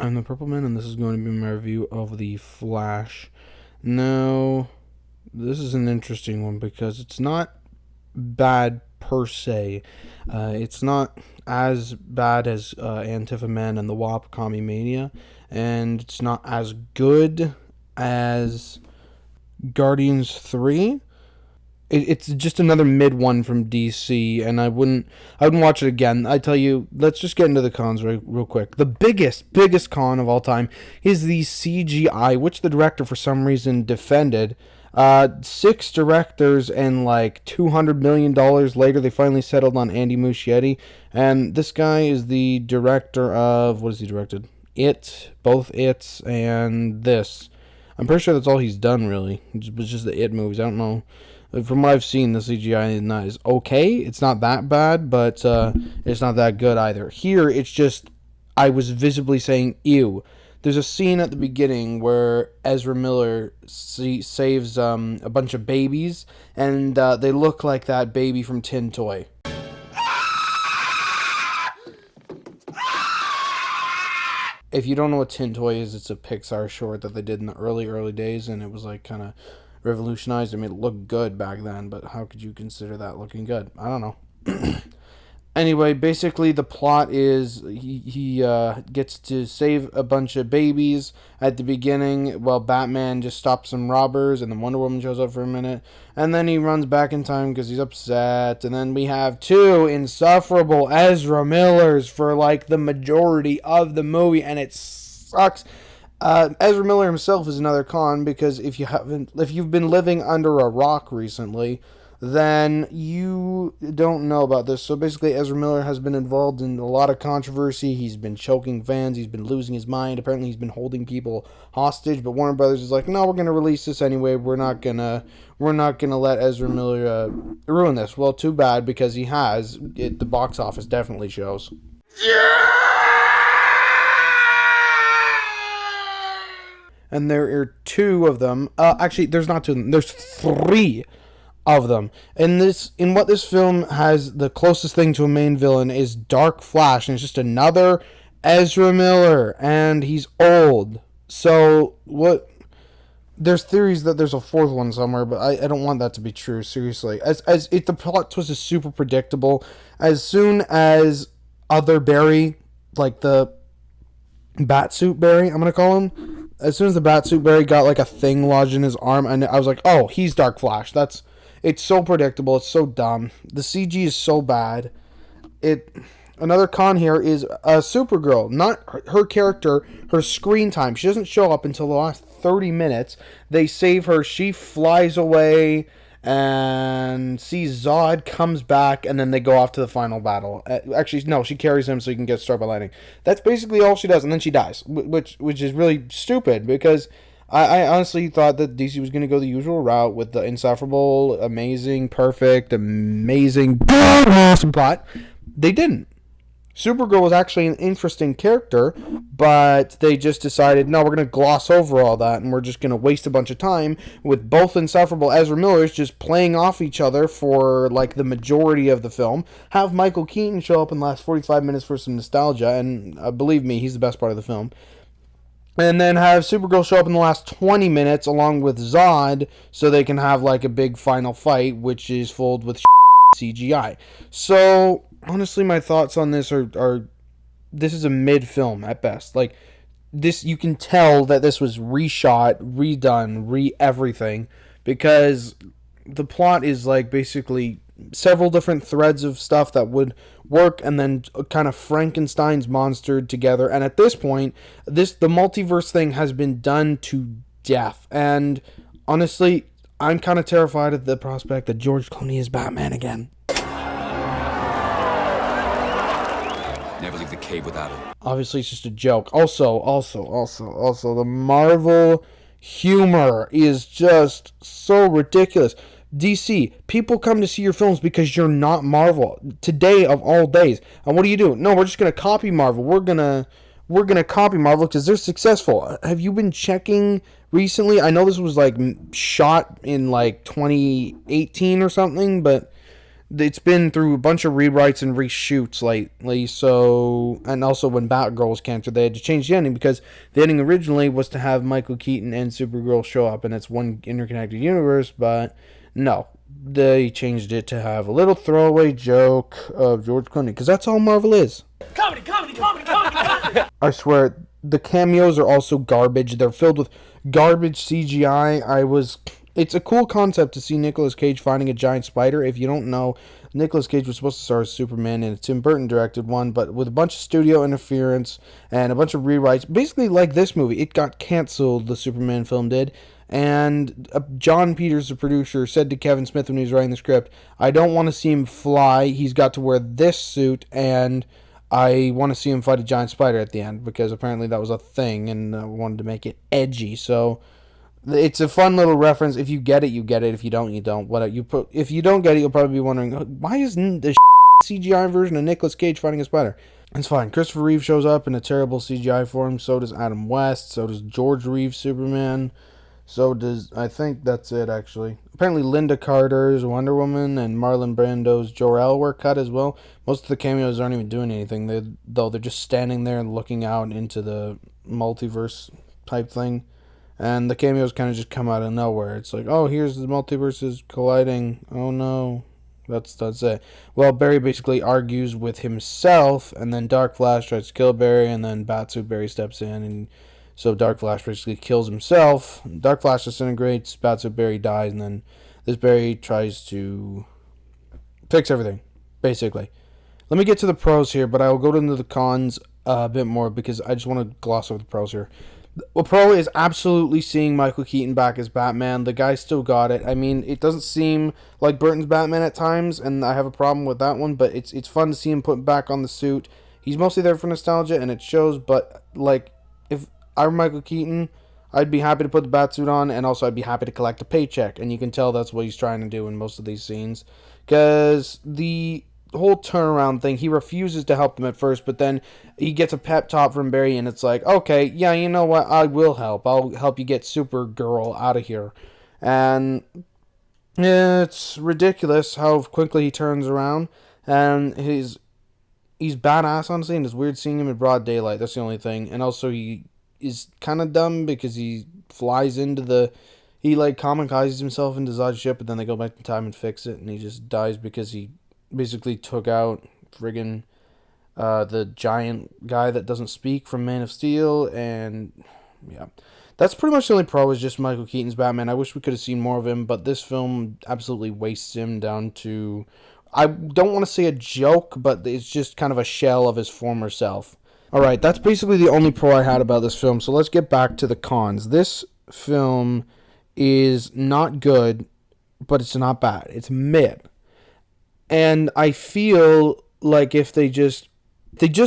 I'm the Purple Man, and this is going to be my review of The Flash. Now, this is an interesting one because it's not bad per se. It's not as bad as Antifa Man and the WAP Commie Mania, and it's not as good as Guardians 3. It's just another mid one from DC, and I wouldn't watch it again. I tell you, let's just get into the cons real quick. The biggest con of all time is the CGI, which the director for some reason defended. 6 directors and like $200 million later, they finally settled on Andy Muschietti, and this guy is the director of, what has he directed? Both It's, and this. I'm pretty sure that's all he's done, really. It was just the It movies. I don't know. From what I've seen, the CGI is okay. It's not that bad, but it's not that good either. Here, it's just, I was visibly saying, ew. There's a scene at the beginning where Ezra Miller saves a bunch of babies, and they look like that baby from Tin Toy. If you don't know what Tin Toy is, it's a Pixar short that they did in the early days, and it was like kind of revolutionized. I mean, it looked good back then, but how could you consider that looking good? I don't know. Anyway, basically the plot is he gets to save a bunch of babies at the beginning while Batman just stops some robbers, and then Wonder Woman shows up for a minute, and then he runs back in time because he's upset, and then we have 2 insufferable Ezra Millers for like the majority of the movie, and it sucks. Ezra Miller himself is another con, because if you've been living under a rock recently, then you don't know about this. So basically, Ezra Miller has been involved in a lot of controversy. He's been choking fans. He's been losing his mind. Apparently, he's been holding people hostage. But Warner Brothers is like, no, we're gonna release this anyway. We're not gonna let Ezra Miller ruin this. Well, too bad, because he has. The box office definitely shows. And there are 2 of them. Actually, there's not 2 of them. There's 3 of them. In what this film has, the closest thing to a main villain is Dark Flash, and it's just another Ezra Miller, and he's old. So what? There's theories that there's a 4th one somewhere, but I don't want that to be true. Seriously, as if the plot twist is super predictable. As soon as other Barry, like the Batsuit Barry, I'm gonna call him. As soon as the Batsuit Barry got like a thing lodged in his arm, and I was like, oh, he's Dark Flash. It's so predictable. It's so dumb. The CG is so bad. Another con here is Supergirl. Not her character, her screen time. She doesn't show up until the last 30 minutes. They save her. She flies away and sees Zod, comes back, and then they go off to the final battle. Actually, no, she carries him so he can get struck by lightning. That's basically all she does, and then she dies, which is really stupid, because I honestly thought that DC was going to go the usual route with the insufferable, amazing, perfect, amazing, awesome plot. They didn't. Supergirl was actually an interesting character, but they just decided, no, we're going to gloss over all that, and we're just going to waste a bunch of time with both insufferable Ezra Millers just playing off each other for like the majority of the film. Have Michael Keaton show up in the last 45 minutes for some nostalgia, and believe me, he's the best part of the film. And then have Supergirl show up in the last 20 minutes along with Zod, so they can have like a big final fight, which is filled with CGI. So honestly, my thoughts on this are this is a mid film at best. Like this, you can tell that this was reshot, redone, everything, because the plot is like basically several different threads of stuff that would work, and then kind of Frankenstein's monstered together. And at this point, the multiverse thing has been done to death. And honestly, I'm kind of terrified at the prospect that George Clooney is Batman again. Never leave the cave without it. Obviously, it's just a joke. Also, the Marvel humor is just so ridiculous. DC, people come to see your films because you're not Marvel. Today of all days. And what do? No, we're just going to copy Marvel. We're going to copy Marvel because they're successful. Have you been checking recently? I know this was like shot in like 2018 or something, but it's been through a bunch of rewrites and reshoots lately. So, and also when Batgirl was canceled, they had to change the ending because the ending originally was to have Michael Keaton and Supergirl show up, and it's one interconnected universe. But no, they changed it to have a little throwaway joke of George Clooney, because that's all Marvel is. Comedy, comedy, comedy, comedy, comedy. I swear, the cameos are also garbage. They're filled with garbage CGI. It's a cool concept to see Nicolas Cage fighting a giant spider. If you don't know, Nicolas Cage was supposed to star as Superman in a Tim Burton directed one, but with a bunch of studio interference and a bunch of rewrites, basically like this movie, it got canceled, the Superman film did. And John Peters, the producer, said to Kevin Smith when he was writing the script, I don't want to see him fly. He's got to wear this suit, and I want to see him fight a giant spider at the end, because apparently that was a thing, and I wanted to make it edgy. So it's a fun little reference. If you get it, you get it. If you don't, you don't. If you don't get it, you'll probably be wondering, why isn't the CGI version of Nicolas Cage fighting a spider? It's fine. Christopher Reeve shows up in a terrible CGI form. So does Adam West. So does George Reeves Superman. So does, I think that's it, actually. Apparently Linda Carter's Wonder Woman and Marlon Brando's Jor-El were cut as well. Most of the cameos aren't even doing anything, they're just standing there and looking out into the multiverse type thing. And the cameos kind of just come out of nowhere. It's like, oh, here's the multiverses colliding. Oh no. That's it. Well, Barry basically argues with himself, and then Dark Flash tries to kill Barry, and then Batsuit Barry steps in, and so Dark Flash basically kills himself. Dark Flash disintegrates, Batsuit Barry dies, and then this Barry tries to fix everything, basically. Let me get to the pros here, but I will go into the cons a bit more, because I just want to gloss over the pros here. A pro is absolutely seeing Michael Keaton back as Batman. The guy still got it. I mean, it doesn't seem like Burton's Batman at times, and I have a problem with that one, but it's fun to see him put back on the suit. He's mostly there for nostalgia, and it shows, but, like, if I were Michael Keaton, I'd be happy to put the Batsuit on, and also I'd be happy to collect a paycheck, and you can tell that's what he's trying to do in most of these scenes, because the whole turnaround thing, he refuses to help them at first, but then he gets a pep talk from Barry, and it's like, okay, yeah, you know what, I will help. I'll help you get Supergirl out of here. And it's ridiculous how quickly he turns around, and he's badass, honestly, and it's weird seeing him in broad daylight. That's the only thing. And also he is kind of dumb, because he flies into he like kamikazes himself into Zod's ship, but then they go back in time and fix it, and he just dies because he basically took out friggin' the giant guy that doesn't speak from Man of Steel. And yeah, that's pretty much the only pro, is just Michael Keaton's Batman. I wish we could have seen more of him, but this film absolutely wastes him down to, I don't want to say a joke, but it's just kind of a shell of his former self. Alright, that's basically the only pro I had about this film, so let's get back to the cons. This film is not good, but it's not bad. It's mid. And I feel like if they just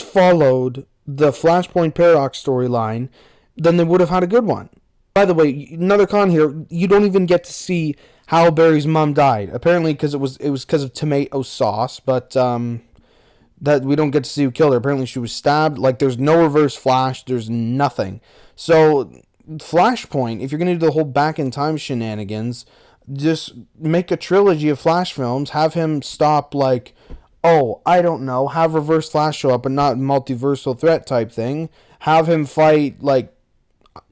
followed the Flashpoint Paradox storyline, then they would have had a good one. By the way, another con here, you don't even get to see how Barry's mom died. Apparently because it was because of tomato sauce, but that we don't get to see who killed her. Apparently she was stabbed. Like, there's no reverse Flash, there's nothing. So Flashpoint, if you're going to do the whole back in time shenanigans, just make a trilogy of Flash films, have him stop, like, oh, I don't know, have Reverse Flash show up, but not multiversal threat type thing, have him fight, like,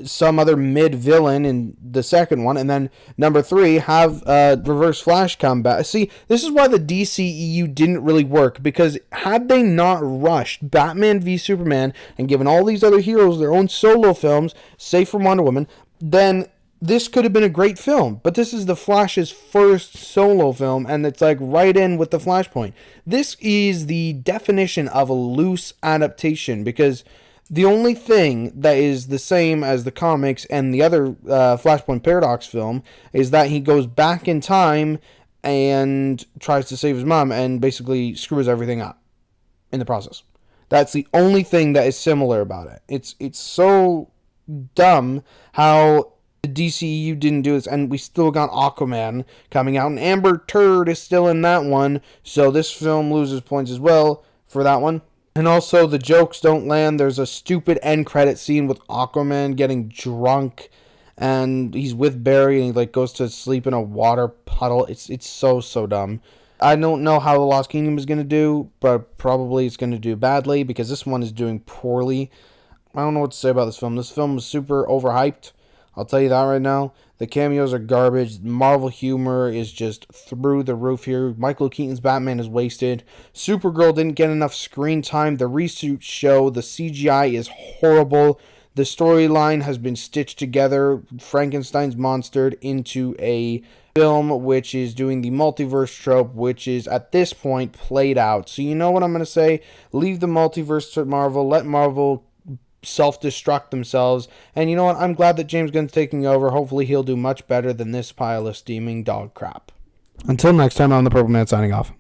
some other mid-villain in the second one, and then number 3, have Reverse Flash come back. See, this is why the DCEU didn't really work, because had they not rushed Batman v Superman and given all these other heroes their own solo films, save for Wonder Woman, then this could have been a great film. But this is the Flash's first solo film, and it's like right in with the Flashpoint. This is the definition of a loose adaptation, because the only thing that is the same as the comics and the other Flashpoint Paradox film is that he goes back in time and tries to save his mom and basically screws everything up in the process. That's the only thing that is similar about it. It's so dumb how the DCEU didn't do this, and we still got Aquaman coming out, and Amber Turd is still in that one, so this film loses points as well for that one. And also, the jokes don't land. There's a stupid end credit scene with Aquaman getting drunk, and he's with Barry, and he like goes to sleep in a water puddle. It's so dumb. I don't know how The Lost Kingdom is going to do, but probably it's going to do badly because this one is doing poorly. I don't know what to say about this film. This film is super overhyped. I'll tell you that right now. The cameos are garbage. Marvel humor is just through the roof here. Michael Keaton's Batman is wasted. Supergirl didn't get enough screen time. The reshoots show the CGI is horrible. The storyline has been stitched together. Frankenstein's monstered into a film which is doing the multiverse trope, which is at this point played out. So you know what I'm going to say? Leave the multiverse to Marvel. Let Marvel self-destruct themselves. And you know what? I'm glad that James Gunn's taking over. Hopefully he'll do much better than this pile of steaming dog crap. Until next time, I'm the Purple Man signing off.